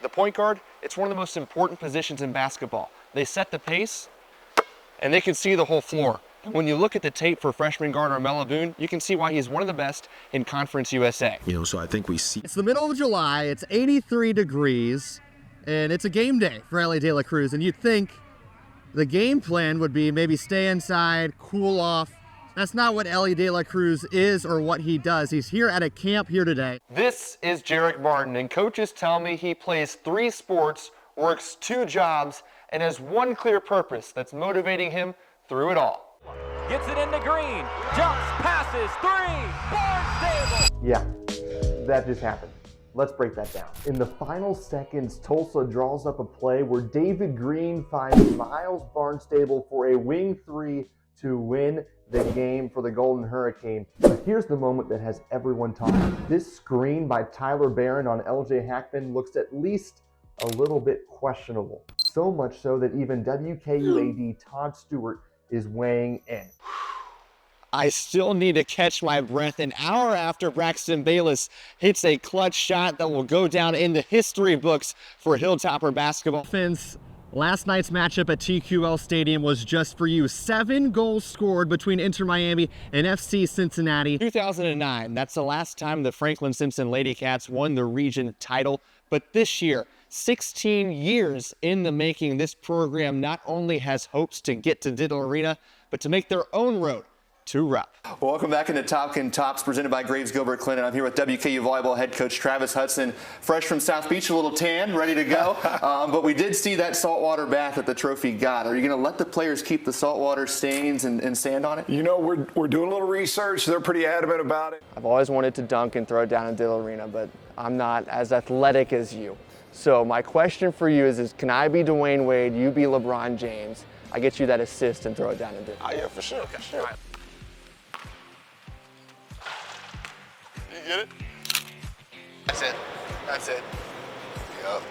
The point guard, it's one of the most important positions in basketball. They set the pace, and they can see the whole floor. And when you look at the tape for freshman guard Armella Boone, you can see why he's one of the best in Conference USA. So I think we see. It's the middle of July, it's 83 degrees, and it's a game day for Ellie De La Cruz, and you'd think the game plan would be maybe stay inside, cool off. That's not what Ellie De La Cruz is or what he does. He's here at a camp here today. This is Jarek Martin, and coaches tell me he plays 3 sports, works 2 jobs, and has one clear purpose that's motivating him through it all. Gets it into Green, jumps, passes, 3, Barnstable. Yeah, that just happened. Let's break that down. In the final seconds, Tulsa draws up a play where David Green finds Miles Barnstable for a wing 3 to win the game for the Golden Hurricane. But here's the moment that has everyone talking. This screen by Tyler Barron on LJ Hackman looks at least a little bit questionable. So much so that even WKU AD Todd Stewart is weighing in. I still need to catch my breath an hour after Braxton Bayless hits a clutch shot that will go down in the history books for Hilltopper basketball. Last night's matchup at TQL Stadium was just for you. 7 goals scored between Inter Miami and FC Cincinnati. 2009, that's the last time the Franklin Simpson Lady Cats won the region title. But this year, 16 years in the making, this program not only has hopes to get to Diddle Arena, but to make their own road to Rupp. Welcome back into Topkin Tops, presented by Graves Gilbert Clinton. I'm here with WKU volleyball head coach Travis Hudson, fresh from South Beach, a little tan, ready to go. But we did see that saltwater bath that the trophy got. Are you going to let the players keep the saltwater stains and sand on it? We're doing a little research. They're pretty adamant about it. I've always wanted to dunk and throw it down in Diddle Arena, but I'm not as athletic as you. So my question for you is can I be Dwayne Wade, you be LeBron James? I get you that assist and throw it down in Diddle. Oh, yeah, for sure. Okay. Sure. Right. You get it? That's it. That's it. Yep.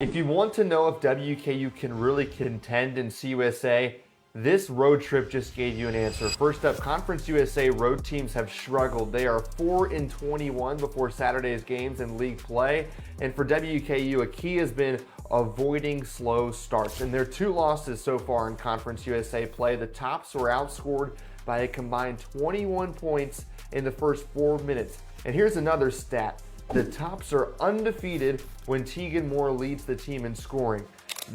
If you want to know if WKU can really contend in CUSA, this road trip just gave you an answer. First up, Conference USA road teams have struggled. They are 4-21 before Saturday's games in league play. And for WKU, a key has been avoiding slow starts. And their 2 losses so far in Conference USA play, the Tops were outscored by a combined 21 points in the first 4 minutes. And here's another stat. The Tops are undefeated when Tegan Moore leads the team in scoring.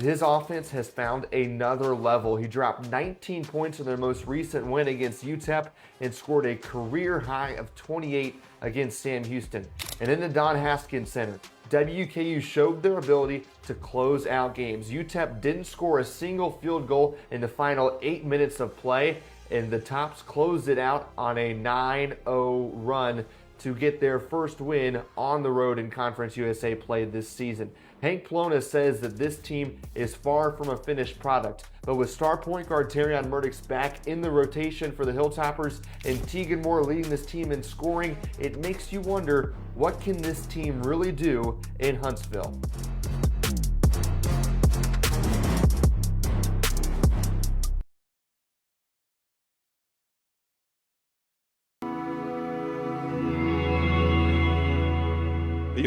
His offense has found another level. He dropped 19 points in their most recent win against UTEP and scored a career high of 28 against Sam Houston. And in the Don Haskins Center, WKU showed their ability to close out games. UTEP didn't score a single field goal in the final 8 minutes of play, and the Tops closed it out on a 9-0 run to get their first win on the road in Conference USA play this season. Hank Plona says that this team is far from a finished product, but with star point guard Terrion Murdoch's back in the rotation for the Hilltoppers and Tegan Moore leading this team in scoring, it makes you wonder, what can this team really do in Huntsville?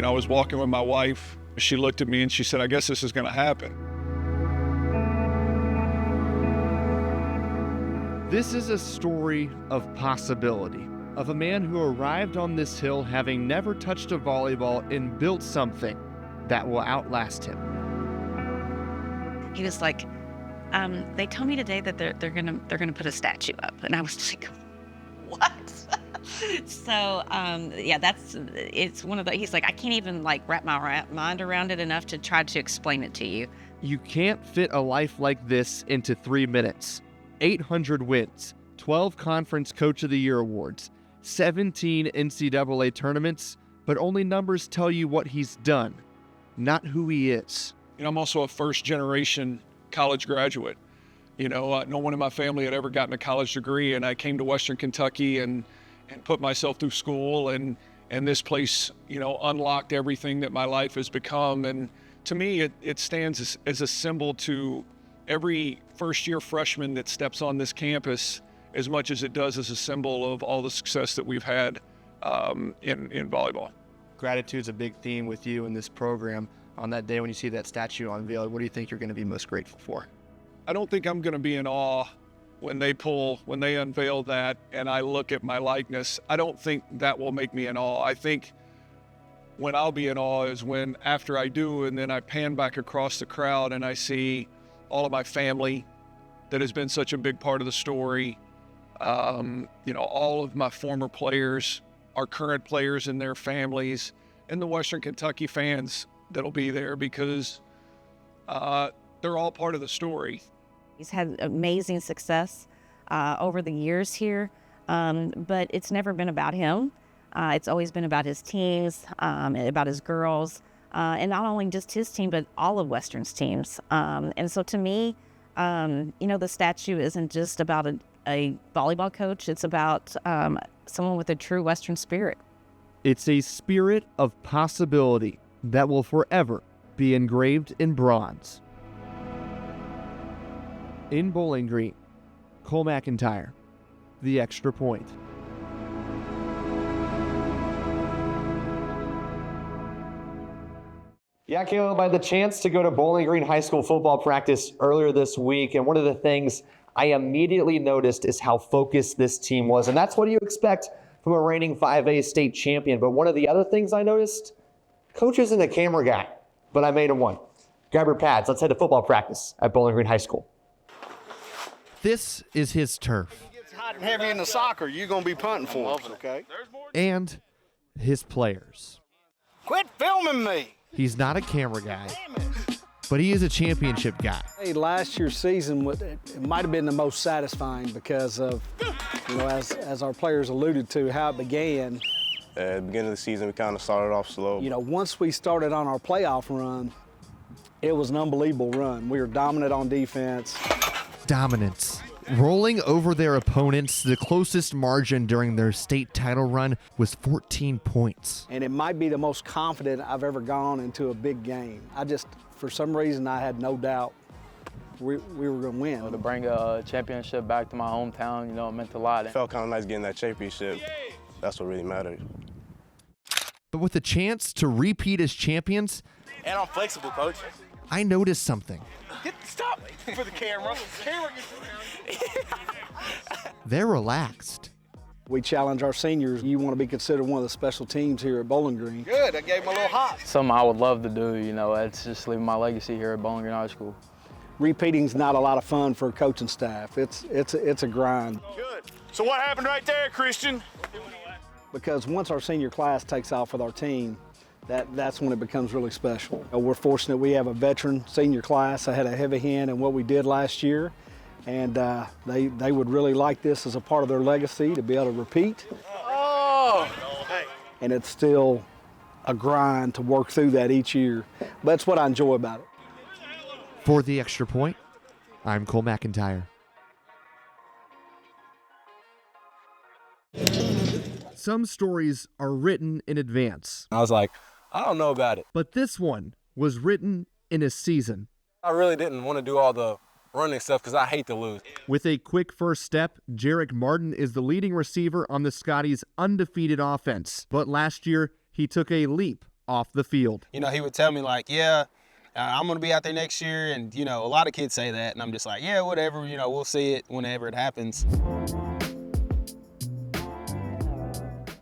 I was walking with my wife. She looked at me and she said, I guess this is going to happen. This is a story of possibility, of a man who arrived on this hill having never touched a volleyball and built something that will outlast him. He was like, they told me today that they're gonna put a statue up, and I was like, what? So yeah, it's one of the. He's like, I can't even wrap my mind around it enough to try to explain it to you. You can't fit a life like this into 3 minutes. 800 wins, 12 Conference Coach of the Year awards, 17 NCAA tournaments, but only numbers tell you what he's done, not who he is. I'm also a first-generation college graduate. No one in my family had ever gotten a college degree, and I came to Western Kentucky and put myself through school, and this place, unlocked everything that my life has become. And to me, it stands as a symbol to every first-year freshman that steps on this campus, as much as it does as a symbol of all the success that we've had in volleyball. Gratitude's a big theme with you in this program. On that day when you see that statue unveiled, what do you think you're going to be most grateful for? I don't think I'm going to be in awe when they unveil that and I look at my likeness. I don't think that will make me in awe. I think when I'll be in awe is when after I do, and then I pan back across the crowd and I see all of my family that has been such a big part of the story. All of my former players, our current players and their families, and the Western Kentucky fans that'll be there, because they're all part of the story. He's had amazing success over the years here, but it's never been about him. It's always been about his teams, about his girls, and not only just his team, but all of Western's teams. And so to me, the statue isn't just about a volleyball coach. It's about someone with a true Western spirit. It's a spirit of possibility that will forever be engraved in bronze. In Bowling Green, Cole McIntire, The Extra Point. Yeah, Caleb, I had the chance to go to Bowling Green High School football practice earlier this week, and one of the things I immediately noticed is how focused this team was, and that's what you expect from a reigning 5A state champion. But one of the other things I noticed, Coach isn't a camera guy, but I made him one. Grab your pads, let's head to football practice at Bowling Green High School. This is his turf. It gets hot and heavy in the soccer, you're going to be punting for us, okay? And his players. Quit filming me! He's not a camera guy, but he is a championship guy. Hey, last year's season, it might have been the most satisfying because of, as our players alluded to, how it began. At the beginning of the season, we kind of started off slow. Once we started on our playoff run, it was an unbelievable run. We were dominant on defense. Dominance. Rolling over their opponents, the closest margin during their state title run was 14 points. And it might be the most confident I've ever gone into a big game. For some reason, I had no doubt we were going to win. To bring a championship back to my hometown, it meant a lot. It felt kind of nice getting that championship. That's what really mattered. But with a chance to repeat as champions, And I'm flexible, Coach. I noticed something. Stop for the camera. They're relaxed. We challenge our seniors. You want to be considered one of the special teams here at Bowling Green. Good, I gave him a little hop. Something I would love to do, it's just leaving my legacy here at Bowling Green High School. Repeating's not a lot of fun for a coaching staff. It's a grind. Good. So what happened right there, Christian? Because once our senior class takes off with our team, that's when it becomes really special. We're fortunate we have a veteran senior class that had a heavy hand in what we did last year, and they would really like this as a part of their legacy to be able to repeat. Oh! Hey. And it's still a grind to work through that each year. But that's what I enjoy about it. For The Extra Point, I'm Cole McIntire. Some stories are written in advance. I was like, I don't know about it. But this one was written in a season. I really didn't want to do all the running stuff because I hate to lose. With a quick first step, Jarek Martin is the leading receiver on the Scotties' undefeated offense. But last year, he took a leap off the field. He would tell me I'm going to be out there next year. And, a lot of kids say that. And I'm just like, yeah, whatever, we'll see it whenever it happens.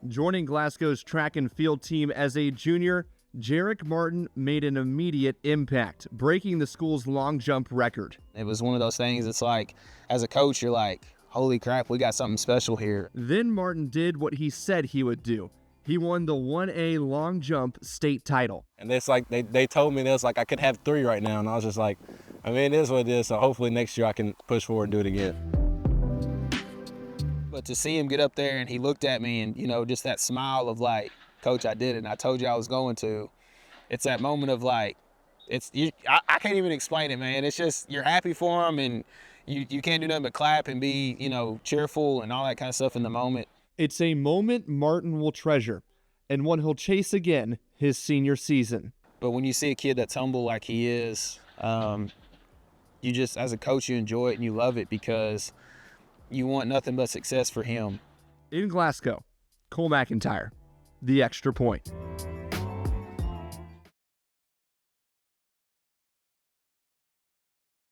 Joining Glasgow's track and field team as a junior, Jarek Martin made an immediate impact, breaking the school's long jump record. It was one of those things, it's like, as a coach, you're like, holy crap, we got something special here. Then Martin did what he said he would do. He won the 1A long jump state title. And it's like, they told me this, like I could have 3 right now. And I was just like, it is what it is. So hopefully next year I can push forward and do it again. But to see him get up there and he looked at me and, just that smile of like, Coach, I did it and I told you I was going to. It's that moment of like, I can't even explain it, man. It's just, you're happy for him and you can't do nothing but clap and be, cheerful and all that kind of stuff in the moment. It's a moment Martin will treasure and one he'll chase again his senior season. But when you see a kid that's humble like he is, you just, as a coach, you enjoy it and you love it because you want nothing but success for him. In Glasgow, Cole McIntire, the extra point.